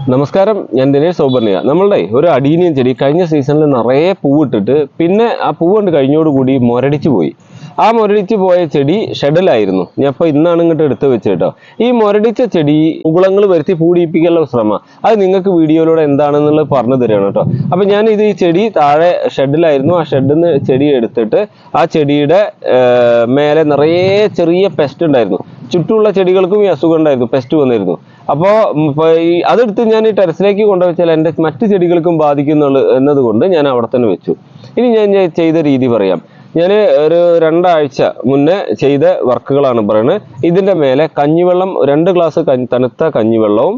നമസ്കാരം, ഞാൻ ദിനേശ് സൗബർണിയ. നമ്മളുടെ ഒരു അഡീനിയം ചെടി കഴിഞ്ഞ സീസണിൽ നിറയെ പൂവിട്ടിട്ട് പിന്നെ ആ പൂവ് കൊണ്ട് കഴിഞ്ഞോടുകൂടി മുരടിച്ചു പോയി. ആ മുരടിച്ചു പോയ ചെടി ഷെഡിലായിരുന്നു. ഞാൻ ഇപ്പോൾ ഇന്നാണ് ഇങ്ങോട്ട് എടുത്ത് വെച്ച് കേട്ടോ. ഈ മുരടിച്ച ചെടി മുകുളങ്ങൾ വരുത്തി പൂടിയിപ്പിക്കാനുള്ള ശ്രമം അത് നിങ്ങൾക്ക് വീഡിയോയിലൂടെ എന്താണെന്നുള്ളത് പറഞ്ഞു തരികയാണ് കേട്ടോ. അപ്പം ഞാൻ ഈ ചെടി താഴെ ഷെഡിലായിരുന്നു. ആ ഷെഡിൽ നിന്ന് ചെടി എടുത്തിട്ട് ആ ചെടിയുടെ മേലെ നിറയെ ചെറിയ പെസ്റ്റ് ഉണ്ടായിരുന്നു. ചുറ്റുമുള്ള ചെടികൾക്കും ഈ അസുഖം ഉണ്ടായിരുന്നു, പെസ്റ്റ് വന്നിരുന്നു. അപ്പോൾ അതെടുത്ത് ഞാൻ ഈ ടെറസിലേക്ക് കൊണ്ടുവച്ചാൽ എൻ്റെ മറ്റു ചെടികൾക്കും ബാധിക്കുന്നുള്ളൂ എന്നതുകൊണ്ട് ഞാൻ അവിടെ തന്നെ വെച്ചു. ഇനി ഞാൻ ചെയ്ത രീതി പറയാം. ഞാൻ ഒരു 2 ആഴ്ച മുന്നേ ചെയ്ത വർക്കുകളാണ് പറയുന്നത്. ഇതിൻ്റെ മേലെ കഞ്ഞിവെള്ളം 2 ഗ്ലാസ് തണുത്ത കഞ്ഞിവെള്ളവും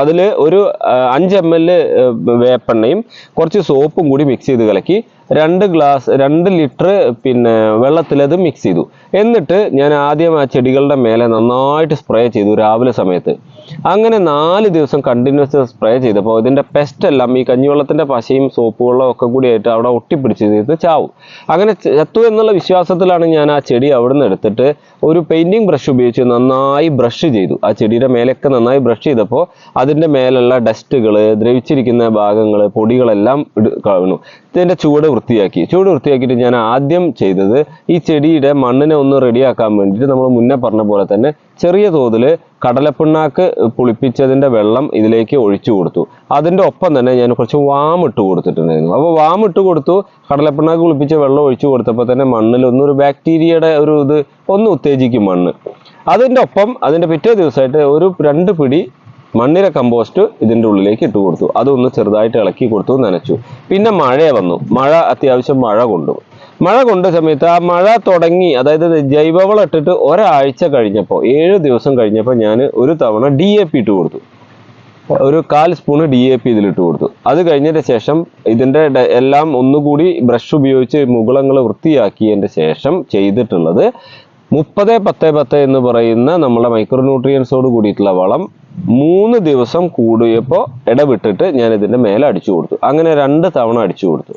അതിൽ ഒരു 5 ml വേപ്പെണ്ണയും കുറച്ച് സോപ്പും കൂടി മിക്സ് ചെയ്ത് കലക്കി 2 ലിറ്റർ പിന്നെ വെള്ളത്തിലത് മിക്സ് ചെയ്തു. എന്നിട്ട് ഞാൻ ആദ്യം ആ ചെടികളുടെ മേലെ നന്നായിട്ട് സ്പ്രേ ചെയ്തു രാവിലെ സമയത്ത്. അങ്ങനെ 4 ദിവസം കണ്ടിന്യൂസ് സ്പ്രേ ചെയ്തപ്പോൾ ഇതിൻ്റെ പെസ്റ്റ് എല്ലാം ഈ കഞ്ഞിവെള്ളത്തിൻ്റെ പശയും സോപ്പ് വെള്ളവും ഒക്കെ കൂടി ആയിട്ട് അവിടെ ഒട്ടിപ്പിടിച്ച് ചാവും. അങ്ങനെ ചത്തു എന്നുള്ള വിശ്വാസത്തിലാണ് ഞാൻ ആ ചെടി അവിടെ നിന്ന് എടുത്തിട്ട് ഒരു പെയിൻറ്റിങ് ബ്രഷ് ഉപയോഗിച്ച് നന്നായി ബ്രഷ് ചെയ്തു. ആ ചെടിയുടെ മേലൊക്കെ നന്നായി ബ്രഷ് ചെയ്തപ്പോൾ അതിൻ്റെ മേലുള്ള ഡസ്റ്റുകൾ, ദ്രവിച്ചിരിക്കുന്ന ഭാഗങ്ങൾ, പൊടികളെല്ലാം കളഞ്ഞു. ഇതിൻ്റെ ചൂട് വൃത്തിയാക്കിയിട്ട് ഞാൻ ആദ്യം ചെയ്തത് ഈ ചെടിയുടെ മണ്ണിനെ ഒന്ന് റെഡിയാക്കാൻ വേണ്ടിയിട്ട് നമ്മൾ മുന്നേ പറഞ്ഞ പോലെ തന്നെ ചെറിയ തോതിൽ കടലപ്പിണ്ണാക്ക് പുളിപ്പിച്ചതിൻ്റെ വെള്ളം ഇതിലേക്ക് ഒഴിച്ചു കൊടുത്തു. അതിൻ്റെ ഒപ്പം തന്നെ ഞാൻ കുറച്ച് വാമിട്ട് കൊടുത്തിട്ടുണ്ടായിരുന്നു. അപ്പോൾ വാമിട്ട് കൊടുത്തു, കടലപ്പിണ്ണാക്ക് പുളിപ്പിച്ച വെള്ളം ഒഴിച്ചു കൊടുത്തപ്പോൾ തന്നെ മണ്ണിൽ ഒന്നൊരു ബാക്ടീരിയയുടെ ഇത് ഒന്ന് ഉത്തേജിക്കും മണ്ണ്. അതിൻ്റെ ഒപ്പം അതിൻ്റെ പിറ്റേ ദിവസമായിട്ട് ഒരു 2 പിടി മണ്ണിര കമ്പോസ്റ്റ് ഇതിൻ്റെ ഉള്ളിലേക്ക് ഇട്ട് കൊടുത്തു. അതൊന്ന് ചെറുതായിട്ട് ഇളക്കി കൊടുത്തു, നനച്ചു. പിന്നെ മഴ വന്നു. അത്യാവശ്യം മഴ കൊണ്ട സമയത്ത് ആ മഴ തുടങ്ങി, അതായത് ജൈവവളം ഇട്ടിട്ട് ഒരാഴ്ച കഴിഞ്ഞപ്പോൾ 7 ദിവസം കഴിഞ്ഞപ്പോൾ ഞാൻ ഒരു തവണ DAP ഇട്ട് കൊടുത്തു. ഒരു 1/4 സ്പൂൺ DAP ഇതിലിട്ട് കൊടുത്തു. അത് കഴിഞ്ഞതിന് ശേഷം ഇതിൻ്റെ എല്ലാം ഒന്നുകൂടി ബ്രഷ് ഉപയോഗിച്ച് മുകുളങ്ങൾ വൃത്തിയാക്കിയതിൻ്റെ ശേഷം ചെയ്തിട്ടുള്ളത് 30-10-10 എന്ന് പറയുന്ന നമ്മളെ മൈക്രോന്യൂട്രിയൻസോട് കൂടിയിട്ടുള്ള വളം 3 ദിവസം കൂടിയപ്പോൾ ഇടവിട്ടിട്ട് ഞാൻ ഇതിൻ്റെ മേലെ അടിച്ചു കൊടുത്തു. അങ്ങനെ 2 തവണ അടിച്ചു കൊടുത്തു.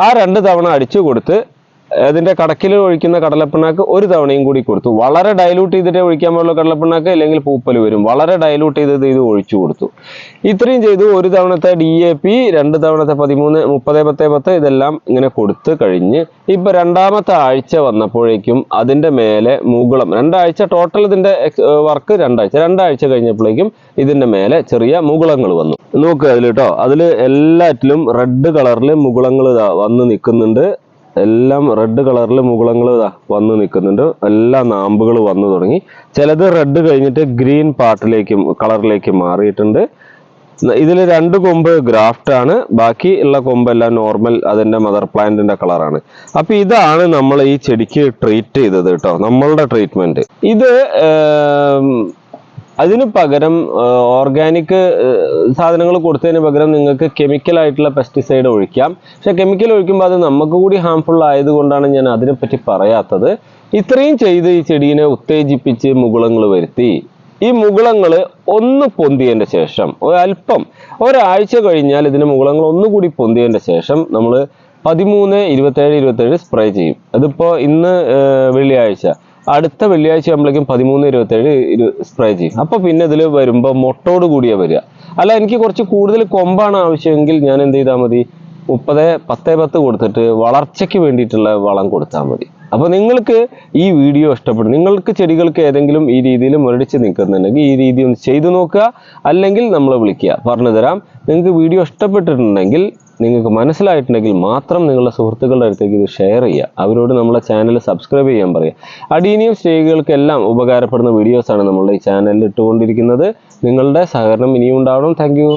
ആ 2 തവണ അടിച്ചു കൊടുത്ത് അതിൻ്റെ കടക്കിൽ ഒഴിക്കുന്ന കടലപ്പിണ്ണാക്ക് 1 തവണയും കൂടി കൊടുത്തു. വളരെ ഡൈലൂട്ട് ചെയ്തിട്ടേ ഒഴിക്കാൻ പാടുള്ള കടലപ്പിണ്ണാക്ക്, അല്ലെങ്കിൽ പൂപ്പൽ വരും. വളരെ ഡൈലൂട്ട് ചെയ്തത് ഇത് ഒഴിച്ചു കൊടുത്തു. ഇത്രയും ചെയ്തു. 1 തവണത്തെ DAP, 2 തവണത്തെ 30-10-10 ഇതെല്ലാം ഇങ്ങനെ കൊടുത്ത് കഴിഞ്ഞ് ഇപ്പം 2ാമത്തെ ആഴ്ച വന്നപ്പോഴേക്കും അതിൻ്റെ മേലെ മുകുളം 2 ആഴ്ച ടോട്ടൽ ഇതിൻ്റെ വർക്ക് 2 ആഴ്ച കഴിഞ്ഞപ്പോഴേക്കും ഇതിൻ്റെ മേലെ ചെറിയ മുകുളങ്ങൾ വന്നു. നോക്കുക അതിൽ കേട്ടോ. അതിൽ എല്ലാറ്റിലും റെഡ് കളറിൽ മുകുളങ്ങൾ വന്ന് നിൽക്കുന്നുണ്ട്. എല്ലാം റെഡ് കളറിൽ മുകുളങ്ങൾ വന്ന് നിൽക്കുന്നുണ്ട്. എല്ലാ നാമ്പുകൾ വന്നു തുടങ്ങി. ചിലത് റെഡ് കഴിഞ്ഞിട്ട് ഗ്രീൻ കളറിലേക്ക് മാറിയിട്ടുണ്ട്. ഇതിൽ 2 കൊമ്പ് ഗ്രാഫ്റ്റ് ആണ്, ബാക്കി ഉള്ള കൊമ്പെല്ലാം നോർമൽ അതിൻ്റെ മദർ പ്ലാന്റിന്റെ കളറാണ്. അപ്പൊ ഇതാണ് നമ്മൾ ഈ ചെടിക്ക് ട്രീറ്റ് ചെയ്തത് കേട്ടോ, നമ്മളുടെ ട്രീറ്റ്മെന്റ്. ഇത് അതിന് പകരം ഓർഗാനിക് സാധനങ്ങൾ കൊടുത്തതിന് പകരം നിങ്ങൾക്ക് കെമിക്കലായിട്ടുള്ള പെസ്റ്റിസൈഡ് ഒഴിക്കാം. പക്ഷെ കെമിക്കൽ ഒഴിക്കുമ്പോൾ അത് നമുക്ക് കൂടി ഹാംഫുൾ ആയതുകൊണ്ടാണ് ഞാൻ അതിനെപ്പറ്റി പറയാത്തത്. ഇത്രയും ചെയ്ത് ഈ ചെടീനെ ഉത്തേജിപ്പിച്ച് മുകുളങ്ങൾ വരുത്തി. ഈ മുകുളങ്ങൾ ഒന്ന് പൊന്തിയതിൻ്റെ ശേഷം ഒരല്പം ഒരാഴ്ച കഴിഞ്ഞാൽ ഇതിന് മുകുളങ്ങൾ ഒന്നുകൂടി പൊന്തിയതിൻ്റെ ശേഷം നമ്മൾ 13, 27, 27 സ്പ്രേ ചെയ്യും. അതിപ്പോൾ ഇന്ന് വെള്ളിയാഴ്ച, അടുത്ത വെള്ളിയാഴ്ച ആകുമ്പോഴേക്കും 13, 27 സ്പ്രേ ചെയ്യും. അപ്പോൾ പിന്നെ ഇതിൽ വരുമ്പോൾ മൊട്ടോട് കൂടിയാണ് വരിക. അല്ല, എനിക്ക് കുറച്ച് കൂടുതൽ കൊമ്പാണ് ആവശ്യമെങ്കിൽ ഞാൻ എന്ത് ചെയ്താൽ മതി, 30-10-10 കൊടുത്തിട്ട് വളർച്ചയ്ക്ക് വേണ്ടിയിട്ടുള്ള വളം കൊടുത്താൽ മതി. അപ്പോൾ നിങ്ങൾക്ക് ഈ വീഡിയോ ഇഷ്ടപ്പെടും, നിങ്ങൾക്ക് ചെടികൾക്ക് ഏതെങ്കിലും ഈ രീതിയിൽ മുരടിച്ച് നിൽക്കുന്നുണ്ടെങ്കിൽ ഈ രീതി ഒന്ന് ചെയ്തു നോക്കുക. അല്ലെങ്കിൽ നമ്മളെ വിളിക്കുക, പറഞ്ഞു തരാം. നിങ്ങൾക്ക് വീഡിയോ ഇഷ്ടപ്പെട്ടിട്ടുണ്ടെങ്കിൽ, നിങ്ങൾക്ക് മനസ്സിലായിട്ടുണ്ടെങ്കിൽ മാത്രം നിങ്ങളുടെ സുഹൃത്തുക്കളുടെ അടുത്തേക്ക് ഇത് ഷെയർ ചെയ്യുക. അവരോട് നമ്മളെ ചാനൽ സബ്സ്ക്രൈബ് ചെയ്യാൻ പറയുക. അഡീനിയം സ്നേഹികൾക്കെല്ലാം ഉപകാരപ്പെടുന്ന വീഡിയോസാണ് നമ്മളുടെ ഈ ചാനലിൽ ഇട്ടുകൊണ്ടിരിക്കുന്നത്. നിങ്ങളുടെ സഹകരണം ഇനിയും ഉണ്ടാവണം. Thank you.